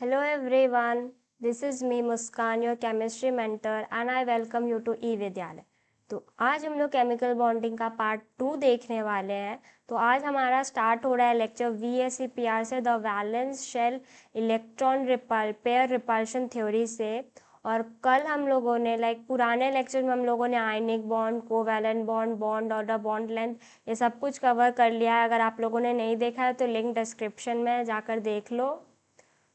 Hello everyone, this is me Muskan, your chemistry mentor and I welcome you to e-विद्यालय। तो आज हम लोग chemical bonding का part 2 देखने वाले हैं। तो आज हमारा स्टार्ट हो रहा है लेक्चर VSEPR से, the valence shell electron pair repulsion theory से। और कल हम लोगों ने पुराने लेक्चर में हम लोगों ने ionic bond, covalent bond, bond order, bond length, ये सब कुछ कवर कर लिया है। अगर आप लोगों ने नहीं देखा है तो लिंक डिस्क्रिप्शन में जाकर देख लो।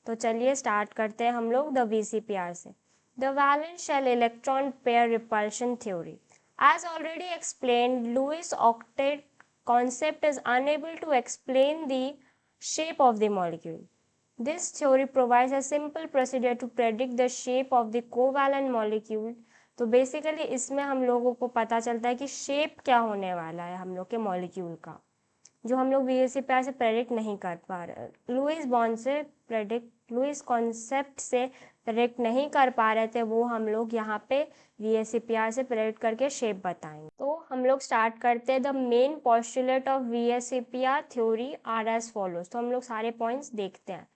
तो चलिए स्टार्ट करते हैं हम लोग द VCPR से। The valence shell electron pair repulsion theory. As already explained, Lewis octet concept is unable to explain the shape of the molecule. This theory provides a simple procedure to predict the shape of the covalent molecule. तो basically इसमें हम लोगों को पता चलता है कि shape क्या होने वाला है हम लोग के मॉलिक्यूल का, जो हम लोग VSEPR से प्रेडिक्ट नहीं कर पा रहे, लुईस कॉन्सेप्ट से प्रेडिक्ट नहीं कर पा रहे थे, वो हम लोग यहाँ पे VSEPR से प्रेडिक्ट करके शेप बताएंगे। तो हम लोग स्टार्ट करते हैं। The main postulate of VSEPR theory are as follows. तो हम लोग सारे पॉइंट्स देखते हैं।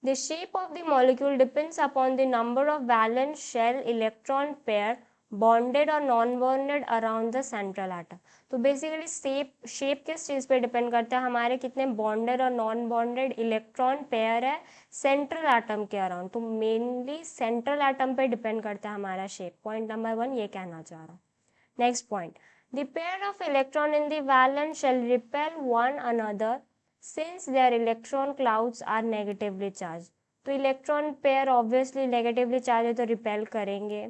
The shape of the molecule depends upon the number of valence shell electron pair bonded और non bonded around the central atom. तो basically shape किस चीज़ पे डिपेंड करता है, हमारे कितने बॉन्डेड और नॉन बॉन्डेड इलेक्ट्रॉन पेयर है सेंट्रल एटम के अराउंड। तो मेनली सेंट्रल एटम पे डिपेंड करता है हमारा शेप। पॉइंट नंबर 1 ये कहना चाह रहा हूँ। Next point, the pair of electron in the valence shell repel one another since their electron clouds are negatively charge. तो electron pair obviously negatively charge है तो रिपेल करेंगे।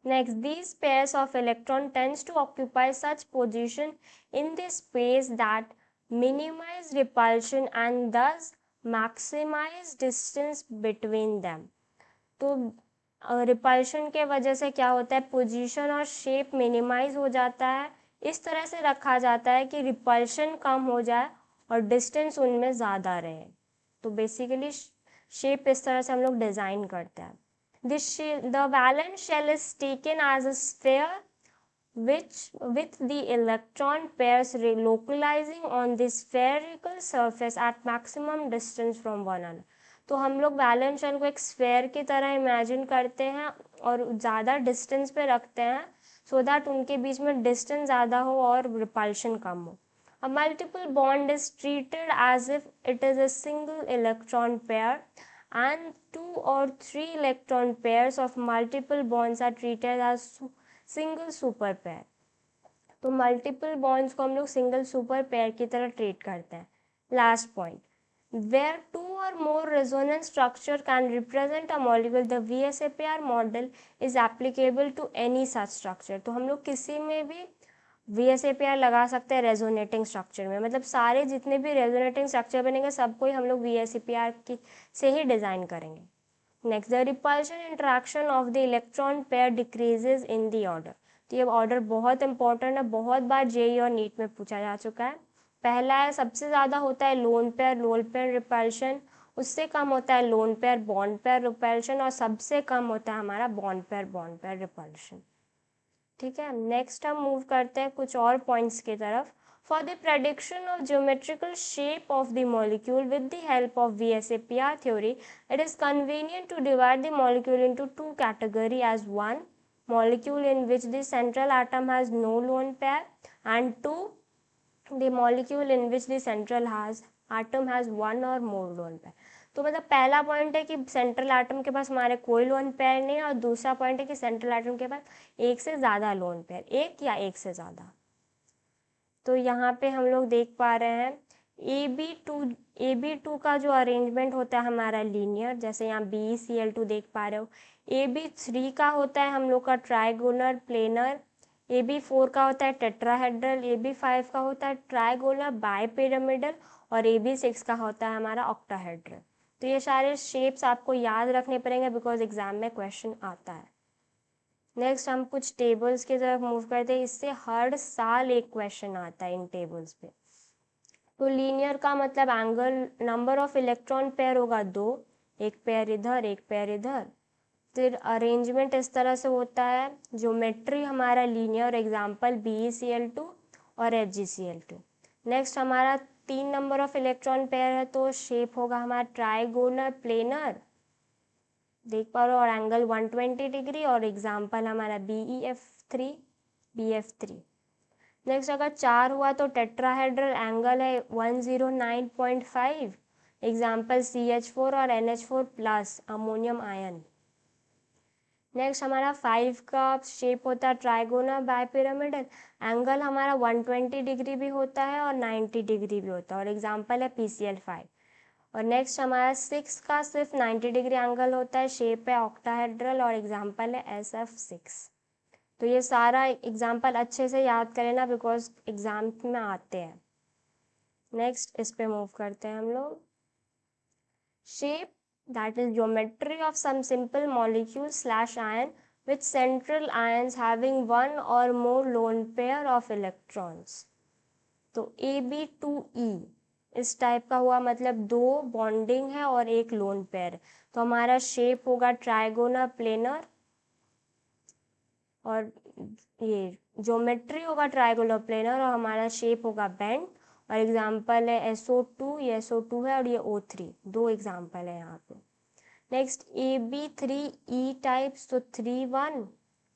Next, these pairs of electron tends to occupy such position in the space that minimize repulsion and thus maximize distance between them. तो repulsion के वजह से क्या होता है, पोजीशन और शेप मिनिमाइज हो जाता है। इस तरह से रखा जाता है कि रिपल्शन कम हो जाए और डिस्टेंस उनमें ज़्यादा रहे। तो बेसिकली शेप इस तरह से हम लोग डिज़ाइन करते हैं। The valence shell is taken as a sphere with the electron pairs localizing on the spherical surface at maximum distance from one another. तो हम लोग वैलेंस शेल को एक स्फेयर की तरह इमेजिन करते हैं और ज़्यादा डिस्टेंस पे रखते हैं सो दैट उनके बीच में डिस्टेंस ज़्यादा हो और रिपल्शन कम हो। A multiple bond is treated as if it is a single electron pair and 2 or 3 electron pairs of multiple bonds are treated as single super pair. तो मल्टीपल बॉन्ड्स को हम लोग सिंगल सुपर पेयर की तरह treat करते हैं। Last point, where two or more resonance structure can represent a molecule, the VSEPR model is applicable to any such structure. तो हम लोग किसी में भी VSEPR लगा सकते हैं रेजोनेटिंग स्ट्रक्चर में, मतलब सारे जितने भी रेजोनेटिंग स्ट्रक्चर बनेंगे सबको ही हम लोग VSEPR की से ही डिज़ाइन करेंगे। Next, the repulsion interaction of the electron pair decreases in the order. तो ये ऑर्डर बहुत इंपॉर्टेंट है, बहुत बार जेईई और नीट में पूछा जा चुका है। पहला है, सबसे ज़्यादा होता है लोन पेयर रिपल्शन, उससे कम होता है lone pair bond pair repulsion और सबसे कम होता है हमारा बॉन्ड पेयर रिपल्शन। ठीक है, नेक्स्ट हम मूव करते हैं कुछ और पॉइंट्स की तरफ। For the prediction of geometrical shape of the molecule with the help of VSEPR theory, it is convenient to divide the molecule into two category as one molecule in which the central atom has no lone pair and 2 the molecule in which the central atom has one or more lone pair. तो मतलब पहला point है कि central atom के पास हमारे कोई lone pair नहीं है और दूसरा पॉइंट है कि सेंट्रल एटम के पास एक से ज़्यादा लोन पेयर, एक या एक से ज़्यादा। तो यहाँ पे हम लोग देख पा रहे हैं AB2 का जो अरेंजमेंट होता है हमारा लीनियर, जैसे यहाँ BeCl2 देख पा रहे हो। AB3 का होता है हम लोग का ट्राइगोनल प्लेनर, AB4 का होता है टेट्राहेड्रल, AB5 का होता है ट्राइगोनल बाइपिरामिडल और AB6 का होता है हमारा ऑक्टाहेड्रल। तो ये सारे शेप्स आपको याद रखने पड़ेंगे बिकॉज एग्जाम में क्वेश्चन आता है। नेक्स्ट हम कुछ टेबल्स की तरफ मूव करते हैं, इससे हर साल एक क्वेश्चन आता है इन टेबल्स पे। तो लीनियर का मतलब angle number of electron pair होगा 2, एक पेयर इधर एक पेयर इधर। फिर अरेंजमेंट इस तरह से होता है। ज्योमेट्री हमारा लीनियर, एग्जाम्पल BeCl2 और HgCl2। नेक्स्ट हमारा 3 नंबर ऑफ इलेक्ट्रॉन पेयर है तो शेप होगा हमारा ट्राइगोनल प्लेनर, देख पा रहे हो, और एंगल 120 डिग्री, और एग्जाम्पल हमारा BF3। नेक्स्ट अगर 4 हुआ तो टेट्राहेड्रल, एंगल है 109.5, एग्जाम्पल CH4 और NH4 plus ammonium ion. Next हमारा 5 का शेप होता है ट्राइगोनल बाइपिरामिडल, एंगल हमारा 120 डिग्री भी होता है और 90 डिग्री भी होता है, और एग्जाम्पल है PCl5। और नेक्स्ट हमारा 6 का सिर्फ 90 डिग्री एंगल होता है, शेप है ऑक्टाहेड्रल, और एग्जाम्पल है SF6। तो ये सारा एग्जाम्पल अच्छे से याद करें ना, बिकॉज एग्जाम में आते हैं। नेक्स्ट इस पे मूव करते हैं हम लोग। Shape that is geometry of some simple molecule / ion with central ions having one or more lone pair of electrons। तो AB2E इस टाइप का हुआ, मतलब 2 बॉन्डिंग है और एक लोन पेयर, तो हमारा शेप होगा ट्राइगोनल प्लेनर, और ये ज्योमेट्री होगा ट्राइगोनल प्लेनर, और हमारा शेप होगा बेंड, और एग्जाम्पल है SO2, ये SO2 है, और ये O3, 2 एग्जाम्पल है यहाँ पे। नेक्स्ट AB3E टाइप्स, तो 3 1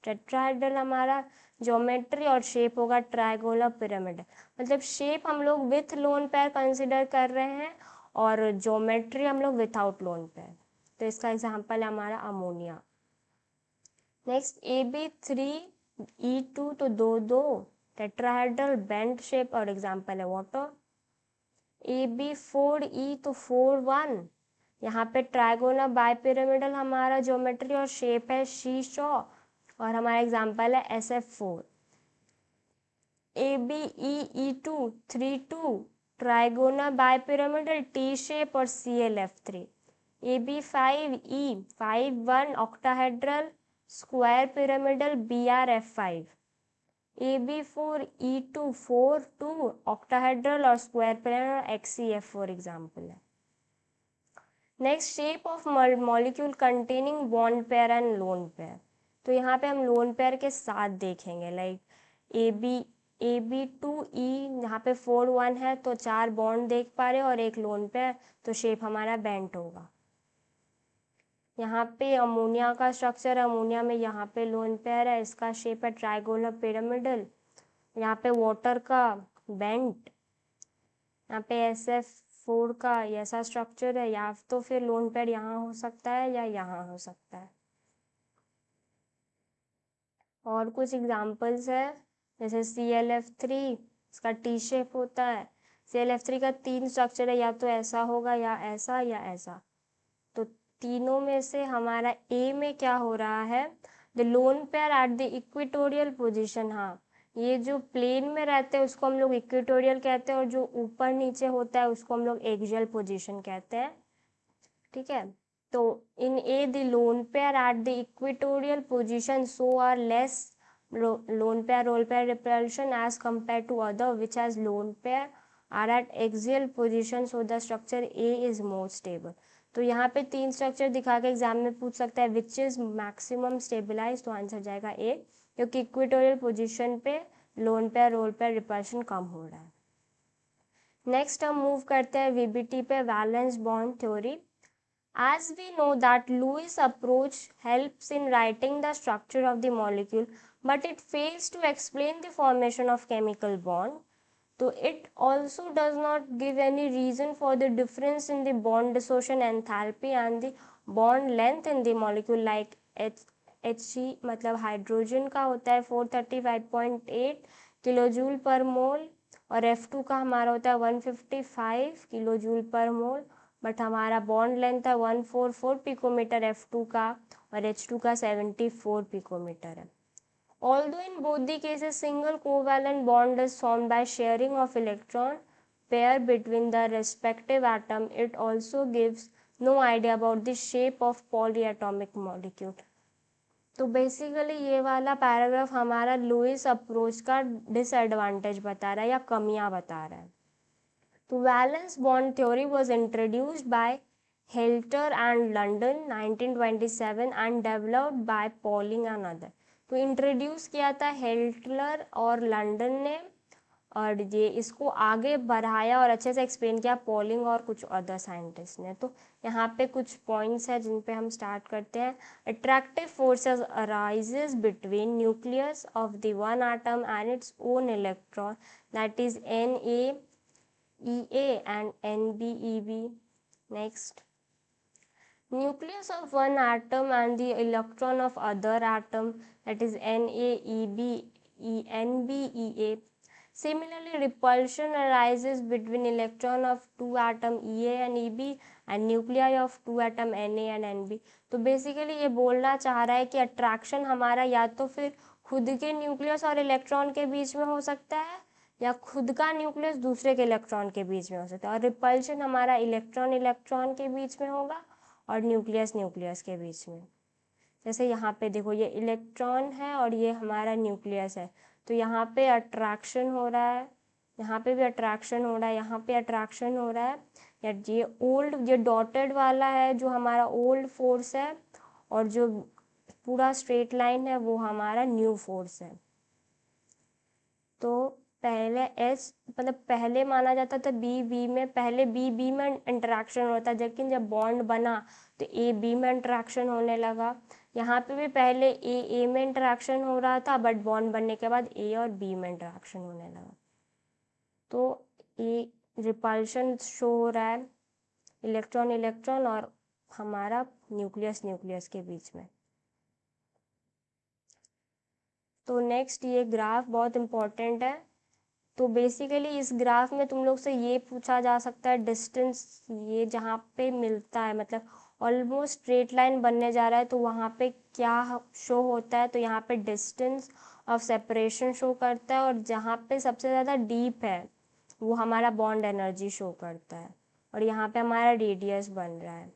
टेट्राहेड्रल हमारा ज्योमेट्री, और शेप होगा ट्राइगोनल पिरामिड, मतलब शेप हम लोग विथ लोन पेयर कंसिडर कर रहे हैं और ज्योमेट्री हम लोग विथआउट लोन पेयर, तो इसका एग्जाम्पल है हमारा अमोनिया। नेक्स्ट AB3E2, तो 2 टेट्राहेड्रल बेंड शेप, और एग्जाम्पल है वाटर। AB4E, तो 4 1, यहाँ पे ट्राइगोनल बाइपिरामिडल हमारा ज्योमेट्री और शेप है शीशॉ, और हमारा एग्जाम्पल है SF4। ABEE2 3 2, trigonal bipyramidal T shape और ClF3। AB5E 5 1, octahedral square pyramidal BrF5। AB4E2 4 2, octahedral और स्क्वायर पिरामिडल XeF4 एग्जाम्पल है। Next shape of molecule containing bond pair and lone pair, तो यहाँ पे हम लोन पेयर के साथ देखेंगे, लाइक AB2E यहाँ पे 4 1 है तो 4 बॉन्ड देख पा रहे हो और एक लोन पेयर, तो शेप हमारा बेंट होगा। यहाँ पे अमोनिया का स्ट्रक्चर, अमोनिया में यहाँ पे लोन पेयर है, इसका शेप है ट्राइगोनल पिरामिडल, यहाँ पे वाटर का बेंट, यहाँ पे SF4 का ऐसा स्ट्रक्चर है, या तो फिर लोन पेयर यहाँ हो सकता है या यहाँ हो सकता है। और कुछ एग्जांपल्स है, जैसे ClF3, इसका टी शेप होता है। ClF3 का 3 स्ट्रक्चर है, या तो ऐसा होगा या ऐसा या ऐसा, तो तीनों में से हमारा A में क्या हो रहा है, the lone pair at the equatorial position. हाँ, ये जो प्लेन में रहते हैं उसको हम लोग इक्वेटोरियल कहते हैं, और जो ऊपर नीचे होता है उसको हम लोग एक्सियल पोजीशन कहते हैं, ठीक है। तो in A the lone pair at the equatorial position so are less lone pair role pair repulsion as compare to other which has lone pair are at axial position, so the structure A is more stable. तो यहाँ पे 3 structure दिखा के exam में पूछ सकता है which is maximum stabilize, तो आंसर जाएगा A, क्योंकि इक्वेटोरियल पोजीशन पे lone pair role pair repulsion कम हो रहा है। नेक्स्ट हम मूव करते हैं VBT पे, valence bond theory. As we know that Lewis approach helps in writing the structure of the molecule, but it fails to explain the formation of chemical bond. So it also does not give any reason for the difference in the bond dissociation enthalpy and the bond length in the molecule, like Hg मतलब hydrogen का होता है 435.8 kilojoule पर मोल, और F2 का हमारा होता है 155 किलोजूल पर मोल, बट हमारा बॉन्ड लेंथ है 144 पिकोमीटर F2 का, और H2 का 74 पिकोमीटर है। Although in both the cases single covalent bond is formed by sharing of electron pair between the respective atom, it also gives no idea about the shape of polyatomic molecule। तो basically ये वाला paragraph हमारा Lewis approach का disadvantage बता रहा है या कमियां बता रहा है। तो valence bond theory was introduced by helter and London 1927 and developed by polling and other. तो इंट्रोड्यूस किया था हेल्टलर और लंडन ने, और ये इसको आगे बढ़ाया और अच्छे से एक्सप्लेन किया पॉलिंग और कुछ अदर साइंटिस्ट ने। तो यहाँ पे कुछ पॉइंट्स हैं जिन पे हम स्टार्ट करते हैं। Attractive forces arises between nucleus of the one atom and its own electron, that is NaEA and NbEb. Next, nucleus of one atom and the electron of other atom, that is NaEb, NbEa. Similarly, repulsion arises between electron of two atom Ea and Eb and nuclei of two atom Na and Nb. तो basically ये बोलना चाह रहा है कि attraction हमारा या तो फिर खुद के न्यूक्लियस और इलेक्ट्रॉन के बीच में हो सकता है या खुद का न्यूक्लियस दूसरे के इलेक्ट्रॉन के बीच में हो सकता है, और रिपल्शन हमारा इलेक्ट्रॉन इलेक्ट्रॉन के बीच में होगा और न्यूक्लियस न्यूक्लियस के बीच में। जैसे यहाँ पे देखो ये इलेक्ट्रॉन है और ये हमारा न्यूक्लियस है, तो यहाँ पे अट्रैक्शन हो रहा है, यहाँ पे भी अट्रैक्शन हो रहा है, यहाँ पे अट्रैक्शन हो रहा है। या ये ओल्ड, ये डॉटेड वाला है जो हमारा ओल्ड फोर्स है, और जो पूरा स्ट्रेट लाइन है वो हमारा न्यू फोर्स है। तो पहले एस मतलब पहले माना जाता था बी में, पहले बी में इंटरेक्शन होता, लेकिन जब बॉन्ड बना तो ए में इंटरेक्शन होने लगा। यहाँ पे भी पहले ए में इंटरेक्शन हो रहा था, बट बॉन्ड बनने के बाद ए और बी में इंटरेक्शन होने लगा। तो ए रिपल्शन शो हो रहा है इलेक्ट्रॉन इलेक्ट्रॉन और हमारा न्यूक्लियस न्यूक्लियस के बीच में। तो नेक्स्ट ये ग्राफ बहुत इम्पोर्टेंट है। तो बेसिकली इस ग्राफ में तुम लोग से ये पूछा जा सकता है डिस्टेंस, ये जहाँ पे मिलता है मतलब ऑलमोस्ट स्ट्रेट लाइन बनने जा रहा है तो वहाँ पे क्या शो होता है, तो यहाँ पे डिस्टेंस ऑफ सेपरेशन शो करता है, और जहाँ पे सबसे ज़्यादा डीप है वो हमारा बॉन्ड एनर्जी शो करता है, और यहाँ पे हमारा रेडियस बन रहा है।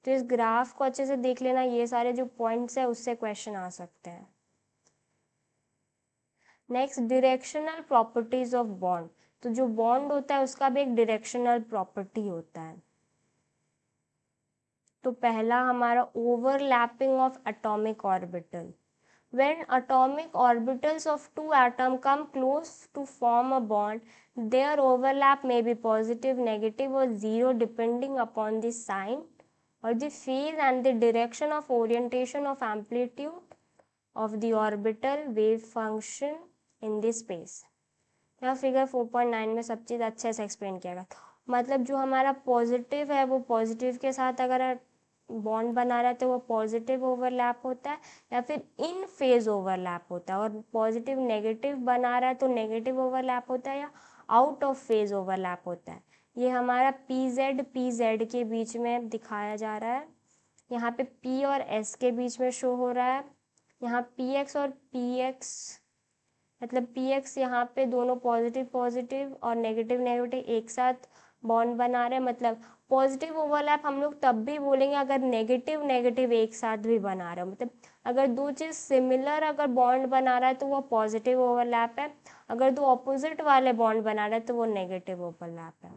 तो इस ग्राफ को अच्छे से देख लेना, ये सारे जो पॉइंट्स है उससे क्वेश्चन आ सकते हैं। Next, directional properties of bond. तो जो बॉन्ड होता है उसका भी एक डायरेक्शनल प्रॉपर्टी होता है। तो पहला हमारा overlapping of atomic orbital. When atomic orbitals of two atoms come close to form a bond, their overlap may be positive, negative or zero depending upon the sign or the phase and the direction of orientation of amplitude of the orbital wave function in the space. यह figure 4.9 में सब चीज़ अच्छे से explain किया गया। मतलब जो हमारा पॉजिटिव है वो पॉजिटिव के साथ अगर बॉन्ड बना रहा है तो वो पॉजिटिव ओवरलैप होता है, या फिर इन फेज ओवरलैप होता है, और पॉजिटिव नेगेटिव बना रहा है तो नेगेटिव ओवरलैप होता है या आउट ऑफ फेज ओवरलैप होता है। ये हमारा पी जेड के बीच में दिखाया जा रहा है। यहाँ पे पी और एस के बीच में शो हो रहा है। यहाँ पी एक्स और पी एक्स मतलब पी एक्स यहाँ पे दोनों पॉजिटिव पॉजिटिव और नेगेटिव नेगेटिव एक साथ बॉन्ड बना रहे हैं। मतलब पॉजिटिव ओवरलैप हम लोग तब भी बोलेंगे अगर नेगेटिव नेगेटिव एक साथ भी बना रहे हो, मतलब अगर दो चीज़ सिमिलर अगर बॉन्ड बना रहा है तो वो पॉजिटिव ओवरलैप है, अगर दो ऑपोजिट वाले बॉन्ड बना रहे हैं तो वो नेगेटिव ओवरलैप है।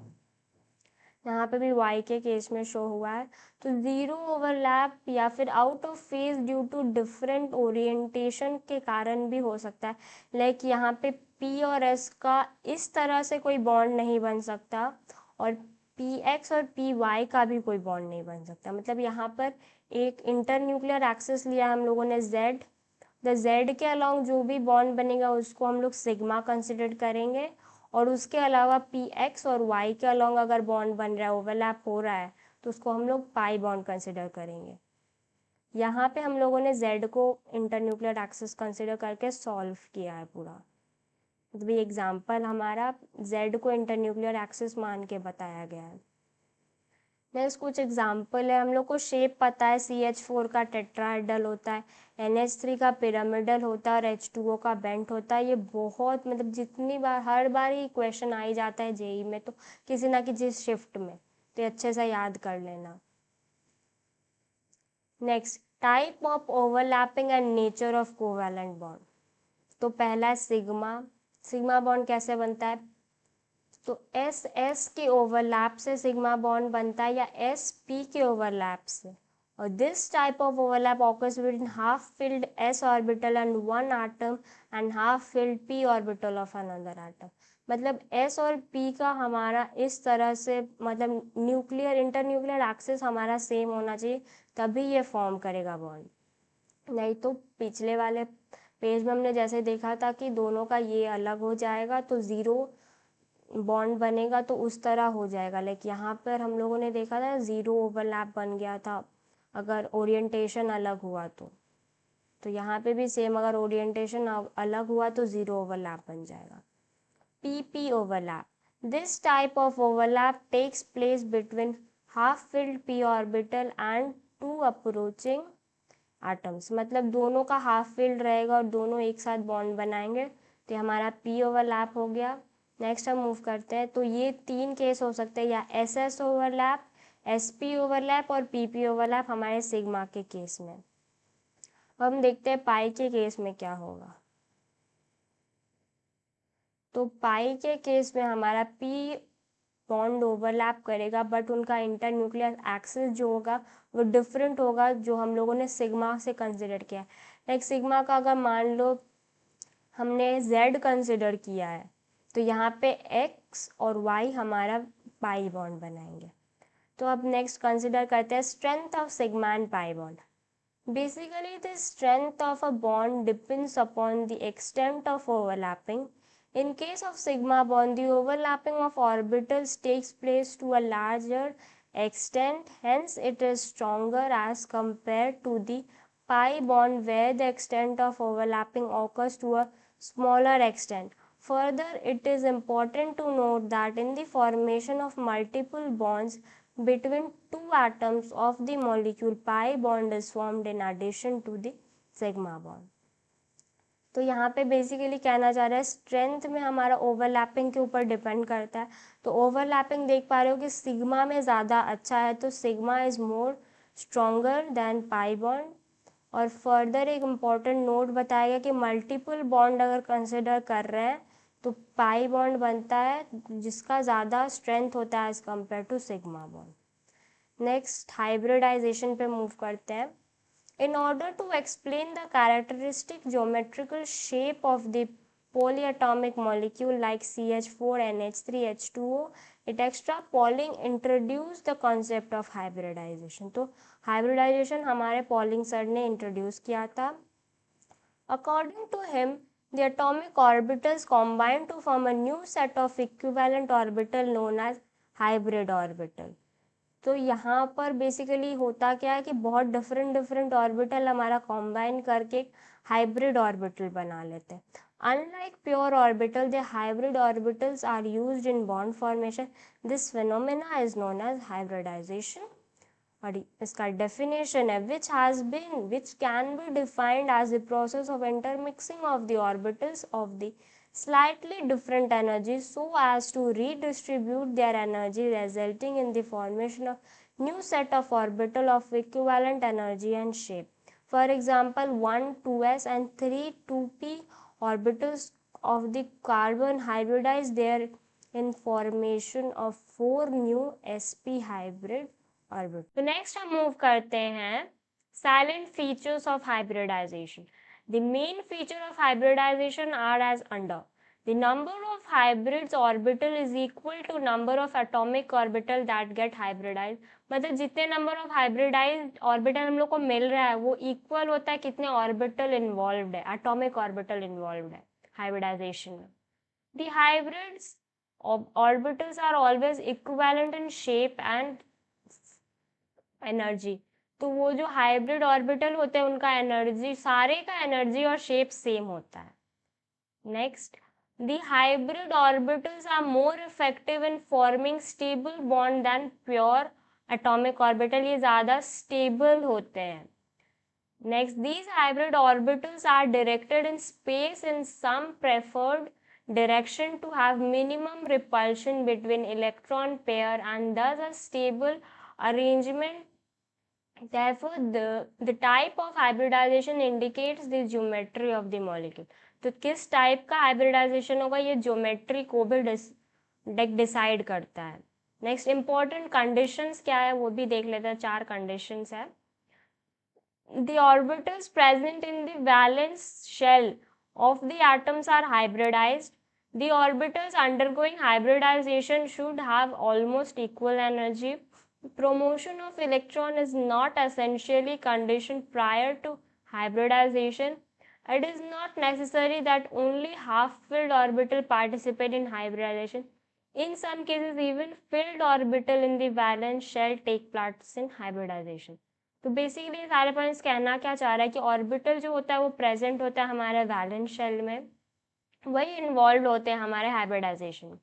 यहाँ पे भी y के केस में शो हुआ है। तो ज़ीरो ओवरलैप या फिर out of phase due to different orientation के कारण भी हो सकता है। लाइक यहाँ पे p और s का इस तरह से कोई बॉन्ड नहीं बन सकता, और px और py का भी कोई बॉन्ड नहीं बन सकता। मतलब यहाँ पर एक इंटरन्यूक्लियर एक्सिस लिया हम लोगों ने z, द z के अलॉन्ग जो भी बॉन्ड बनेगा उसको हम लोग सिग्मा कंसिडर करेंगे, और उसके अलावा पी एक्स और वाई के अलॉन्ग अगर बॉन्ड बन रहा है ओवरलैप हो रहा है तो उसको हम लोग पाई बॉन्ड कंसिडर करेंगे। यहाँ पे हम लोगों ने जेड को इंटरन्यूक्लियर एक्सिस कंसिडर करके सॉल्व किया है पूरा। मतलब ये एग्जाम्पल हमारा जेड को इंटरन्यूक्लियर एक्सिस मान के बताया गया है। नेक्स्ट कुछ एग्जाम्पल है, हम लोग को शेप पता है CH4 का टेट्राहेड्रल होता है, NH3 का पिरामिडल होता है और H2O का बेंट होता है। ये बहुत मतलब जितनी बार हर बार ही क्वेश्चन आ ही जाता है जेई में, तो किसी ना किसी शिफ्ट में, तो अच्छे से याद कर लेना। Next, type of overlapping and nature of covalent bond. तो पहला है सिग्मा। सिग्मा बॉन्ड कैसे बनता है, तो एस के ओवरलैप से सिग्मा बॉन्ड बनता है, या एस पी के ओवरलैप से, और this type of overlap occurs between half filled s orbital and one atom and half filled p orbital of another atom. मतलब s और p का हमारा इस तरह से मतलब न्यूक्लियर इंटरन्यूक्लियर एक्सिस हमारा सेम होना चाहिए, तभी ये फॉर्म करेगा बॉन्ड। नहीं तो पिछले वाले पेज में हमने जैसे देखा था कि दोनों का ये अलग हो जाएगा तो ज़ीरो बॉन्ड बनेगा, तो उस तरह हो जाएगा। लाइक यहाँ पर हम लोगों ने देखा था ज़ीरो ओवरलैप बन गया था अगर ओरिएंटेशन अलग हुआ तो यहाँ पे भी सेम, अगर ओरिएंटेशन अलग हुआ तो ज़ीरो ओवरलैप बन जाएगा। PP overlap. This type of overlap takes place between half-filled p orbital and two approaching atoms. मतलब दोनों का हाफ फिल्ड रहेगा और दोनों एक साथ बॉन्ड बनाएंगे, तो हमारा p ओवरलैप हो गया। नेक्स्ट हम मूव करते हैं, तो ये तीन केस हो सकते हैं, या SS ओवरलैप, SP ओवरलैप और PP ओवरलैप हमारे सिग्मा के केस में। अब हम देखते हैं पाई के केस में क्या होगा। तो पाई के केस में हमारा p बॉन्ड ओवरलैप करेगा, बट उनका इंटर न्यूक्लियर एक्सिस जो होगा वो डिफरेंट होगा जो हम लोगों ने सिग्मा से कंसिडर किया है। लाइक सिग्मा का अगर मान लो हमने z कंसिडर किया है, तो यहाँ पे x और y हमारा पाई बॉन्ड बनाएंगे। तो अब नेक्स्ट कंसिडर करते हैं strength of sigma and pi bond. Basically, the strength of a bond depends upon the extent of overlapping. In case of sigma bond, the overlapping of orbitals takes place to a larger extent, hence it is stronger as compared to the pi bond where the extent of overlapping occurs to a smaller extent. Further, it is important to note that in the formation of multiple bonds between two atoms of the molecule, pi bond is formed in addition to the sigma bond. तो यहाँ पे basically कहना चाह रहा है strength में हमारा overlapping के ऊपर डिपेंड करता है। तो ओवरलैपिंग देख पा रहे हो कि सिग्मा में ज़्यादा अच्छा है, तो sigma is more stronger than pi bond. और फर्दर एक इम्पॉर्टेंट नोट बताएगा कि मल्टीपल बॉन्ड अगर कंसिडर कर रहे हैं तो पाई बॉन्ड बनता है जिसका ज़्यादा स्ट्रेंथ होता है as compare to sigma bond. Next hybridization पे मूव करते हैं। In order to explain the characteristic geometrical shape of the polyatomic molecule like CH4NH3H2O, it extra Pauling introduced the concept of hybridization. तो hybridization हमारे Pauling sir ने introduce किया था। According to him, the atomic orbitals combine to form a new set of equivalent orbital known as hybrid orbital. तो यहाँ पर basically होता क्या है कि बहुत डिफरेंट ऑर्बिटल हमारा कॉम्बाइन करके हाइब्रिड ऑर्बिटल बना लेते हैं। Unlike pure orbital, the hybrid orbitals are used in bond formation. This phenomena is known as hybridization. और इसका डेफिनेशन है which can be defined as the process of intermixing of the orbitals of the slightly different energies so as to redistribute their energy, resulting in the formation of new set of orbital of equivalent energy and shape. For example, 1 2s and 3 2p orbitals of the carbon hybridize there in formation of 4 new sp hybrid orbitals. तो next हम move करते हैं silent features of hybridization. The main feature of hybridization are as under. The number of hybrids orbital is equal to number of atomic orbital that get hybridized. मतलब जितने number of hybridized orbital हम लोग को मिल रहा है वो equal होता है कितने orbital involved है, atomic orbital involved है hybridization में. The hybrids orbitals are always equivalent in shape and energy. तो वो जो हाइब्रिड ऑर्बिटल होते हैं उनका एनर्जी, सारे का एनर्जी और शेप सेम होता है। Next, the hybrid orbitals are more effective in forming stable bond than pure atomic orbital, ये ज़्यादा स्टेबल होते हैं। Next, these hybrid orbitals are directed in space in some preferred direction to have minimum repulsion between electron pair and thus a stable arrangement. Therefore, the type of hybridization indicates the geometry of the molecule. तो किस type का hybridisation होगा ये geometry को भी decide करता है। Next, important conditions क्या है वो भी देख लेते हैं। 4 कंडीशंस है। the orbitals present in the valence shell of the atoms are hybridized. The orbitals undergoing hybridization should have almost equal energy. Promotion of electron is not essentially conditioned prior to hybridization. It is not necessary that only half-filled orbital participate in hybridization. In some cases, even filled orbital in the valence shell take part in hybridization. तो basically ये सारे points कहना क्या चाह रहा है कि orbital जो होता है वो प्रेजेंट होता है हमारे वैलेंस शेल में, वही इन्वॉल्व होते हैं हमारे हाइब्रिडाइजेशन।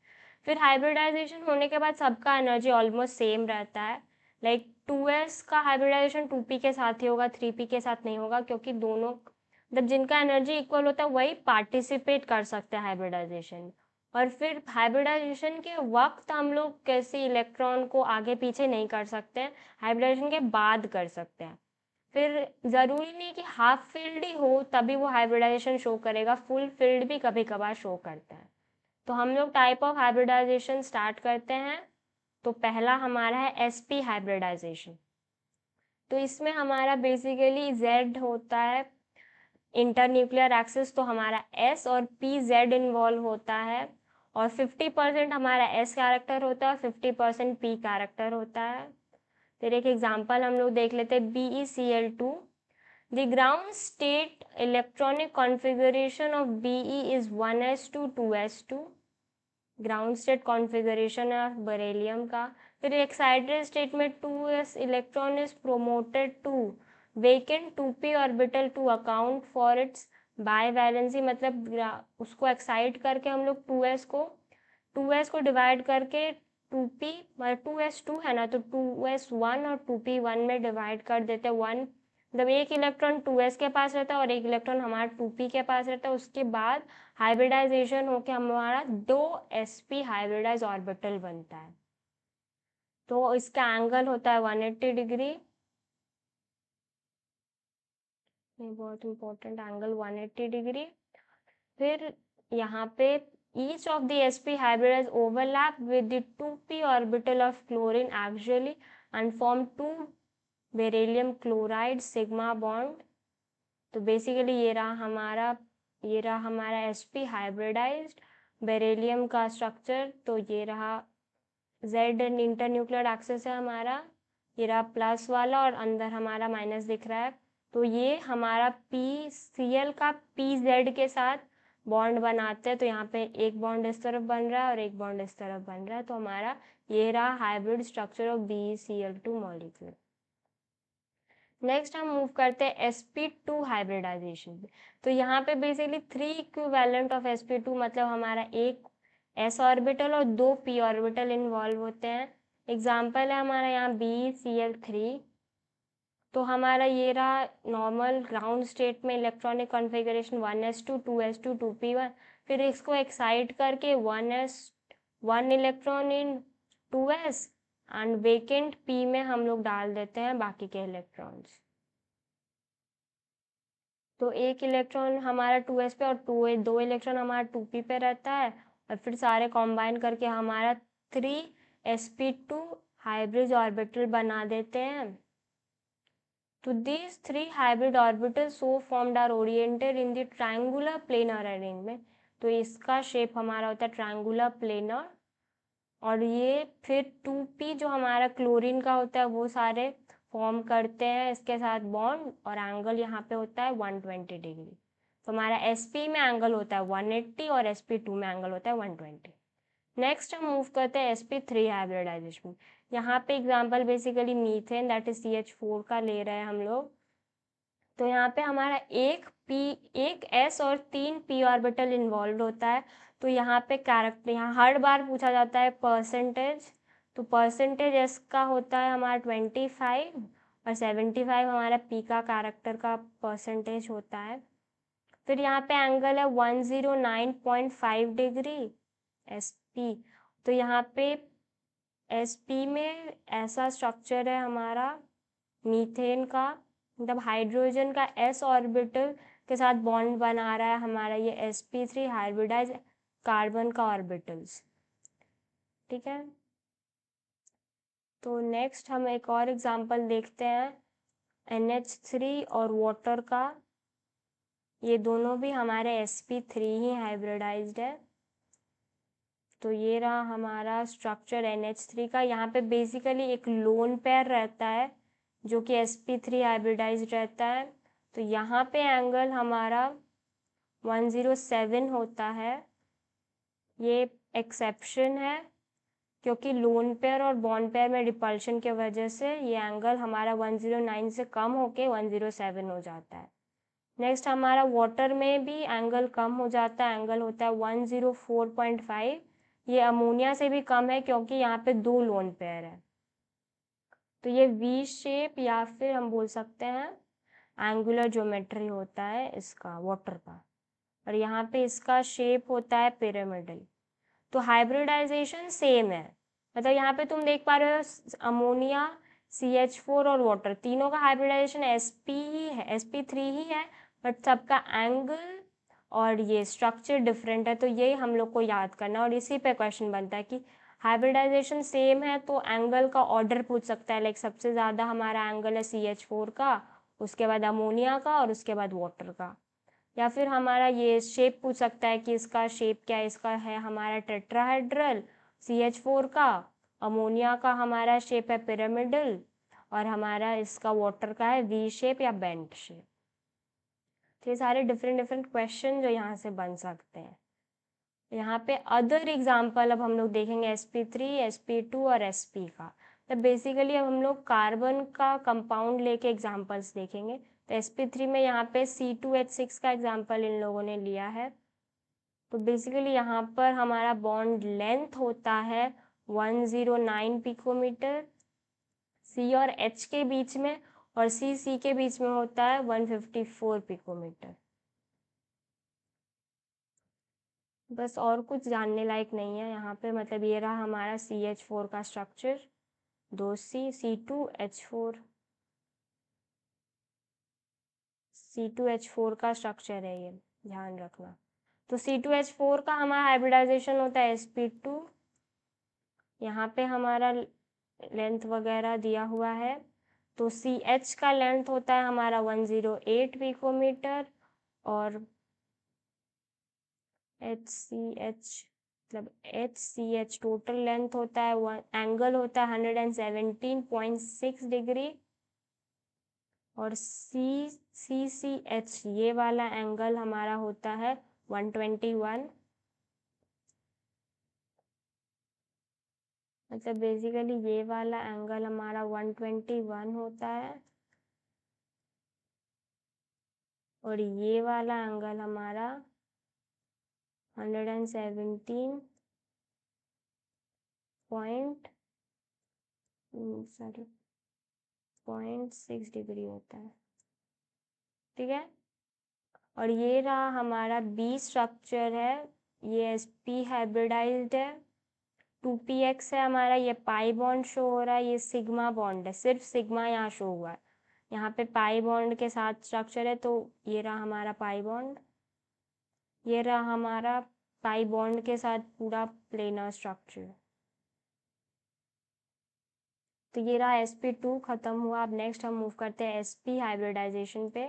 फिर हाइब्रिडाइजेशन होने के बाद सबका एनर्जी ऑलमोस्ट सेम रहता है, लाइक 2s का हाइब्रिडाइजेशन 2p के साथ ही होगा, 3p के साथ नहीं होगा, क्योंकि दोनों मतलब जिनका एनर्जी इक्वल होता है वही पार्टिसिपेट कर सकते हैं हाइब्रिडाइजेशन। और फिर हाइब्रिडाइजेशन के वक्त हम लोग कैसे इलेक्ट्रॉन को आगे पीछे नहीं कर सकते हैं, हाइब्रिडाइजेशन के बाद कर सकते हैं। फिर ज़रूरी नहीं कि हाफ फील्ड ही हो तभी वो हाइब्रिडाइजेशन शो करेगा, फुल फील्ड भी कभी कभार शो करता है। तो हम लोग टाइप ऑफ हाइब्रिडाइजेशन स्टार्ट करते हैं। तो पहला हमारा है sp हाइब्रिडाइजेशन। तो इसमें हमारा बेसिकली z होता है इंटरन्यूक्लियर एक्सिस, तो हमारा s और pz इन्वॉल्व होता है, और 50% हमारा s कैरेक्टर होता है, 50% p कैरेक्टर होता है। फिर एक एग्जांपल हम लोग देख लेते हैं, BeCl2। The ground state electronic configuration of Be is 1s2 2s2, ground state configuration है बेरिलियम का। फिर एक्साइटेड स्टेट में 2s electron is promoted to vacant 2p orbital to account for its bivalency, मतलब उसको एक्साइट करके हम लोग 2s को डिवाइड करके 2p, मतलब 2s2 है ना, तो 2s1 और 2p1 में डिवाइड कर देते हैं। 1 मतलब एक इलेक्ट्रॉन 2s के पास रहता है और एक इलेक्ट्रॉन हमारा 2p के पास रहता है। उसके बाद हाइब्रिडाइजेशन होके हमारा 2sp हाइब्रिडाइज ऑर्बिटल बनता है। तो इसका एंगल होता है 180 डिग्री, बहुत इंपॉर्टेंट एंगल 180 डिग्री। फिर यहाँ पे each of the sp hybrids overlap with the 2p orbital of chlorine axially and form 2 beryllium chloride sigma bond। तो बेसिकली ये रहा हमारा sp हाइब्रिडाइज्ड बेरिलियम का स्ट्रक्चर। तो ये रहा z इंटरन्यूक्लियर एक्सिस है हमारा, ये रहा प्लस वाला और अंदर हमारा माइनस दिख रहा है। तो ये हमारा PCl का PZ के साथ बॉन्ड बनाते हैं, तो यहाँ पे एक बॉन्ड इस तरफ बन रहा है और एक बॉन्ड इस तरफ बन रहा है। तो हमारा ये रहा hybrid structure of BeCl2 molecule. Next हम मूव करते हैं sp2 हाइब्रिडाइजेशन पे। तो यहाँ पे बेसिकली 3 इक्विवेलेंट ऑफ sp2, मतलब हमारा एक s ऑर्बिटल और 2 p ऑर्बिटल इन्वॉल्व होते हैं। एग्जाम्पल है हमारा यहाँ BeCl3। तो हमारा ये रहा नॉर्मल ग्राउंड स्टेट में electronic configuration 1s2 2s2 2p1। फिर इसको एक्साइट करके 1 electron in 2s and vacant p में हम लोग डाल देते हैं बाकी के इलेक्ट्रॉन्स। तो एक इलेक्ट्रॉन हमारा 2s पे और 2 इलेक्ट्रॉन हमारा 2p पे रहता है, और फिर सारे कॉम्बाइन करके हमारा 3sp2 हाइब्रिड ऑर्बिटल बना देते हैं। तो these 3 hybrid orbitals so formed are oriented in the triangular planar arrangement। तो इसका शेप हमारा होता है ट्रायंगुलर प्लेनर, और ये फिर 2p जो हमारा क्लोरीन का होता है वो सारे फॉर्म करते हैं इसके साथ बॉन्ड, और एंगल यहाँ पे होता है 120 डिग्री। तो हमारा sp में एंगल होता है 180 और sp2 में एंगल होता है 120। नेक्स्ट हम मूव करते हैं sp3 हाइब्रिडाइजेशन। यहाँ पे example basically methane that is CH4 का ले रहे हैं हम लोग। तो यहाँ पे हमारा एक s और 3 p ऑर्बिटल इन्वॉल्व होता है। तो यहाँ पे कैरेक्टर, यहाँ हर बार पूछा जाता है परसेंटेज। तो परसेंटेज s का होता है हमारा 25 और 75 हमारा p का कैरेक्टर का परसेंटेज होता है। फिर यहाँ पे एंगल है 109.5 डिग्री sp। तो यहाँ पे sp में ऐसा स्ट्रक्चर है हमारा मीथेन का, मतलब हाइड्रोजन का s ऑर्बिटल के साथ बॉन्ड बना रहा है हमारा ये sp3 हाइब्रिडाइज कार्बन का ऑर्बिटल्स। ठीक है, तो नेक्स्ट हम एक और एग्जांपल देखते हैं। NH3 और वाटर का, ये दोनों भी हमारे sp3 ही हाइब्रिडाइज्ड है। तो ये रहा हमारा स्ट्रक्चर NH3 का। यहाँ पे बेसिकली एक लोन पेयर रहता है जो कि sp3 हाइब्रिडाइज्ड रहता है। तो यहाँ पे एंगल हमारा 107 होता है। ये एक्सेप्शन है क्योंकि लोन पेयर और बॉन्ड पेयर में रिपल्शन की वजह से ये एंगल हमारा 109 से कम होके 107 हो जाता है। नेक्स्ट हमारा वाटर में भी एंगल कम हो जाता है, एंगल होता है 104.5। ये अमोनिया से भी कम है क्योंकि यहाँ पे 2 लोन पेयर है। तो ये वी शेप या फिर हम बोल सकते हैं एंगुलर ज्योमेट्री होता है इसका वाटर का, और यहाँ पे इसका शेप होता है पिरामिडल। तो हाइब्रिडाइजेशन सेम है, मतलब यहाँ पे तुम देख पा रहे हो अमोनिया, CH4 और वाटर तीनों का हाइब्रिडाइजेशन sp ही है, sp3 ही है, बट सबका एंगल और ये स्ट्रक्चर डिफरेंट है। तो ये हम लोग को याद करना, और इसी पे क्वेश्चन बनता है कि हाइब्रिडाइजेशन सेम है तो एंगल का ऑर्डर पूछ सकता है, लाइक सबसे ज़्यादा हमारा एंगल है CH4 का, उसके बाद अमोनिया का, और उसके बाद वाटर का। या फिर हमारा ये शेप पूछ सकता है कि इसका शेप क्या है, इसका है हमारा टेट्राहेड्रल CH4 का, अमोनिया का हमारा शेप है पिरामिडल, और हमारा इसका वाटर का है वी शेप या बेंट शेप। तो ये सारे डिफरेंट डिफरेंट क्वेश्चन जो यहाँ से बन सकते हैं। यहाँ पे अदर एग्जाम्पल अब हम लोग देखेंगे sp3, sp2 और sp का। तो बेसिकली अब हम लोग कार्बन का कंपाउंड लेके एग्जाम्पल्स देखेंगे। तो sp3 में यहाँ पे C2H6 का एग्जाम्पल इन लोगों ने लिया है। तो बेसिकली यहाँ पर हमारा बॉन्ड लेंथ होता है 109 पिकोमीटर C और H के बीच में, और C के बीच में होता है 154 पिकोमीटर। बस और कुछ जानने लायक नहीं है यहाँ पे, मतलब ये रहा हमारा CH4 का स्ट्रक्चर, 2C C2H4, C2H4 का स्ट्रक्चर है ये, ध्यान रखना। तो C2H4 का हमारा हाइब्रिडाइजेशन होता है sp2। यहाँ पे हमारा लेंथ वगैरह दिया हुआ है। तो CH का लेंथ होता है हमारा 108 पिकोमीटर, और HCH टोटल लेंथ होता है एंगल होता है 117.6 डिग्री, और CCH ये वाला एंगल हमारा होता है 121। मतलब बेसिकली ये वाला एंगल हमारा 121 होता है, और ये वाला एंगल हमारा 117.6 डिग्री होता है, ठीक है। और ये रहा हमारा बी स्ट्रक्चर है, ये sp हाइब्रिडाइज्ड है, 2px है हमारा, ये पाई बॉन्ड शो हो रहा है, ये सिग्मा बॉन्ड है, सिर्फ सिग्मा यहाँ शो हुआ है, यहाँ पे पाई बॉन्ड के साथ स्ट्रक्चर है। तो ये रहा हमारा पाई बॉन्ड, ये रहा हमारा पाई बॉन्ड के साथ पूरा प्लेनर स्ट्रक्चर। तो ये रहा sp2 खत्म हुआ। अब नेक्स्ट हम मूव करते हैं sp हाइब्रिडाइजेशन पे।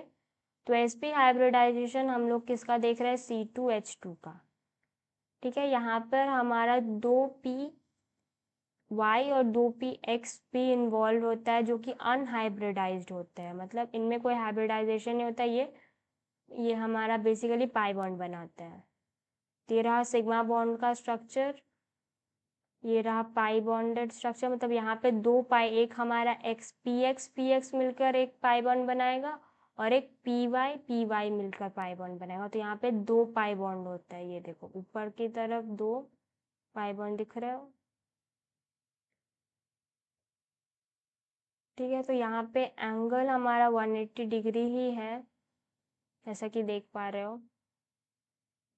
तो sp हाइब्रिडाइजेशन हम लोग किसका देख रहे हैं, C2H2 का, ठीक है। यहाँ पर हमारा 2py और 2px भी इन्वॉल्व होता है, जो कि अनहाइब्रिडाइज्ड होते हैं, मतलब इनमें कोई हाइब्रिडाइजेशन नहीं होता। ये हमारा बेसिकली पाई बॉन्ड बनाते हैं। ये रहा सिग्मा बॉन्ड का स्ट्रक्चर, ये रहा पाई बॉन्डेड स्ट्रक्चर, मतलब यहाँ पे 2 पाई, एक हमारा px मिलकर एक पाई बॉन्ड बनाएगा, और एक py मिलकर पाई बॉन्ड बनाएगा। तो यहाँ पे 2 पाई बॉन्ड होता है, ये देखो ऊपर की तरफ 2 पाई बॉन्ड दिख रहे हो, ठीक है। तो यहाँ पे एंगल हमारा 180 डिग्री ही है, जैसा कि देख पा रहे हो।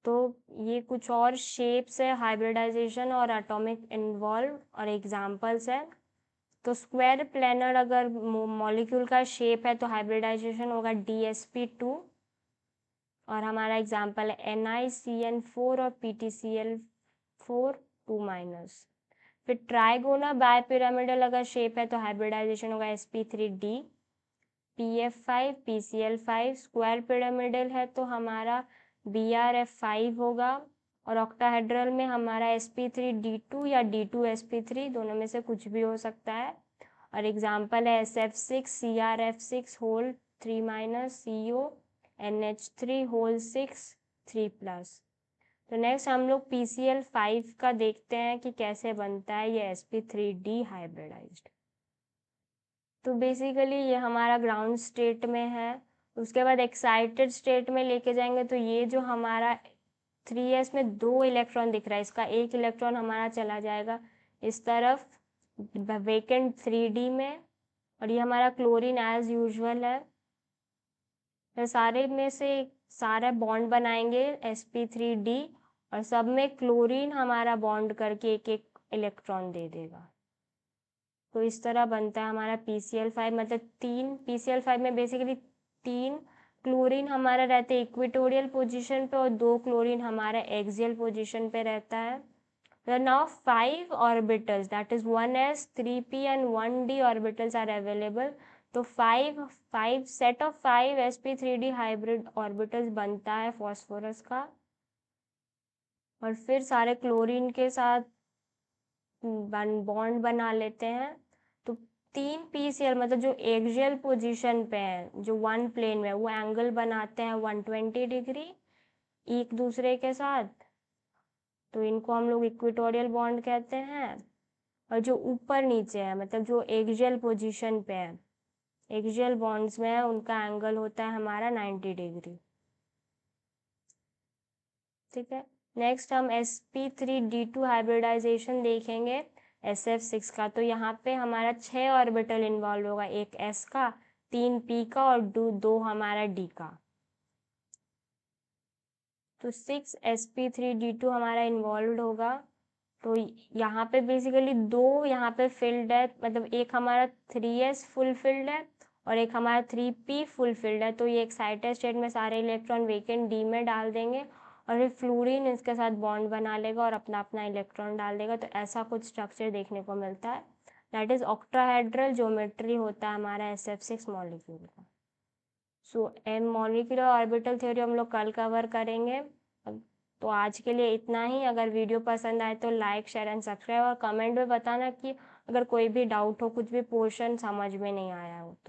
तो ये कुछ और शेप्स है हाइब्रिडाइजेशन और एटॉमिक इन्वॉल्व और एग्जांपल्स है। तो स्क्वायर प्लेनर अगर मॉलिक्यूल का शेप है तो हाइब्रिडाइजेशन होगा DsP2, और हमारा एग्जांपल है NiCN4 और PtCl4 2-। फिर ट्राइगोनल बायपिरामिडल अगर शेप है तो हाइब्रिडाइजेशन होगा sp3D, PF5 PCl5 square pyramidal है तो हमारा BrF5 होगा, और ऑक्टाहेड्रल में हमारा sp3d2 या d2sp3 दोनों में से कुछ भी हो सकता है। और एग्जाम्पल है SF6 CrF6 whole 3- CO NH3 whole 6 3+। तो नेक्स्ट हम लोग PCl5 का देखते हैं कि कैसे बनता है ये sp3d हाइब्रिडाइज्ड। तो बेसिकली ये हमारा ग्राउंड स्टेट में है, उसके बाद एक्साइटेड स्टेट में लेके जाएंगे तो ये जो हमारा 3s में 2 इलेक्ट्रॉन दिख रहा है, इसका 1 इलेक्ट्रॉन हमारा चला जाएगा इस तरफ वेकेंट 3d में, और ये हमारा क्लोरीन एज यूजुअल है। फिर सारे में से सारा बॉन्ड बनाएंगे sp3d, और सब में क्लोरीन हमारा बॉन्ड करके एक एक इलेक्ट्रॉन दे देगा। तो इस तरह बनता है हमारा PCl5, मतलब 3 PCl5 में बेसिकली 3 क्लोरीन हमारा रहते हैं इक्वेटोरियल पोजीशन पे और 2 क्लोरीन हमारा एक्सियल पोजीशन पे रहता है। तो now 5 orbitals that is 1s 3p and 1d orbitals are available. तो 5 set of 5 sp3d hybrid orbitals बनता है फॉस्फोरस का, और फिर सारे क्लोरीन के साथ बॉन्ड बना लेते हैं। तो 3 PCl मतलब जो एक्सियल पोजीशन पे है, जो वन प्लेन में, वो एंगल बनाते हैं 120 डिग्री एक दूसरे के साथ, तो इनको हम लोग इक्वेटोरियल बॉन्ड कहते हैं। और जो ऊपर नीचे है मतलब जो एक्सियल पोजीशन पे है, एक्सियल बॉन्ड्स में है, उनका एंगल होता है हमारा 90 डिग्री। ठीक है, नेक्स्ट हम sp3d2 हाइब्रिडाइजेशन देखेंगे SF6 का। तो यहाँ पे हमारा 6 ऑर्बिटल इन्वॉल्व होगा, एक s का, 3 p का और 2 हमारा d का। तो 6 sp3d2 हमारा इन्वॉल्व होगा। तो यहाँ पे बेसिकली 2 यहाँ पे फिल्ड है, मतलब एक हमारा 3s फुल फिल्ड है और एक हमारा 3p फुल फिल्ड है। तो ये एक्साइटेड स्टेट में सारे इलेक्ट्रॉन वेकेंट d में डाल देंगे और फिर फ्लोरीन इसके साथ बॉन्ड बना लेगा और अपना अपना इलेक्ट्रॉन डाल देगा। तो ऐसा कुछ स्ट्रक्चर देखने को मिलता है, दैट इज ऑक्टाहेड्रल ज्योमेट्री होता है हमारा SF6 मॉलिक्यूल का। सो एम मॉलिक्यूलर ऑर्बिटल थ्योरी हम लोग कल कवर करेंगे। तो आज के लिए इतना ही। अगर वीडियो पसंद आए तो लाइक शेयर एंड सब्सक्राइब, और कमेंट में बताना कि अगर कोई भी डाउट हो, कुछ भी पोर्शन समझ में नहीं आया हो तो।